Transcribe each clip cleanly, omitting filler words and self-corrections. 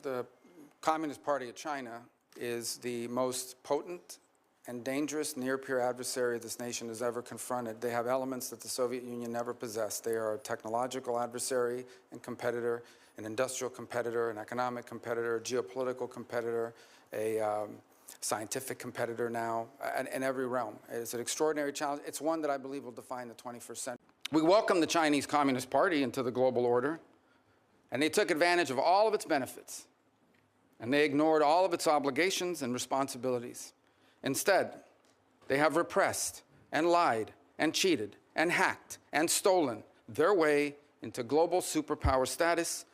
The Communist Party of China is the most potent and dangerous near-peer adversary this nation has ever confronted. They have elements that the Soviet Union never possessed. They are a technological adversary and competitor, an industrial competitor, an economic competitor, a geopolitical competitor, a scientific competitor now, in every realm. It's an extraordinary challenge. It's one that I believe will define the 21st century. We welcome the Chinese Communist Party into the global order, and they took advantage of all of its benefits, and they ignored all of its obligations and responsibilities. Instead, they have repressed and lied and cheated and hacked and stolen their way into global superpower status,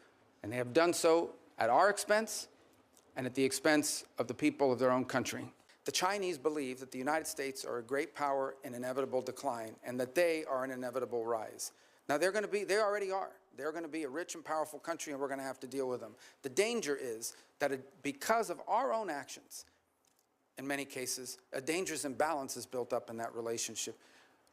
and they have done so at our expense and at the expense of the people of their own country. The Chinese believe that the United States are a great power in inevitable decline and that they are an inevitable rise. Now, they already are. They're going to be a rich and powerful country, and we're going to have to deal with them. The danger is that because of our own actions, in many cases, a dangerous imbalance is built up in that relationship.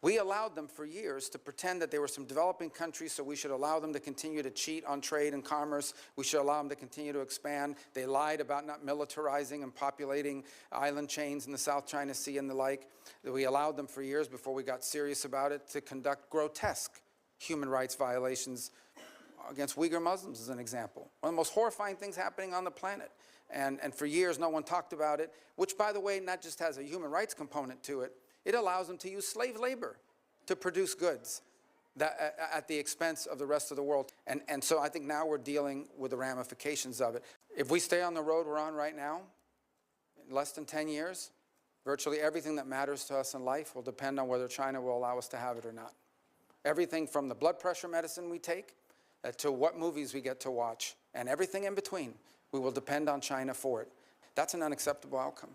We allowed them for years to pretend that they were some developing countries, so we should allow them to continue to cheat on trade and commerce. We should allow them to continue to expand. They lied about not militarizing and populating island chains in the South China Sea and the like. We allowed them for years, before we got serious about it, to conduct grotesque human rights violations against Uyghur Muslims, as an example. One of the most horrifying things happening on the planet. And for years, no one talked about it, which, by the way, not just has a human rights component to it, it allows them to use slave labor to produce goods at the expense of the rest of the world. And so I think now we're dealing with the ramifications of it. If we stay on the road we're on right now, in less than 10 years, virtually everything that matters to us in life will depend on whether China will allow us to have it or not. Everything from the blood pressure medicine we take to what movies we get to watch, and everything in between, we will depend on China for it. That's an unacceptable outcome.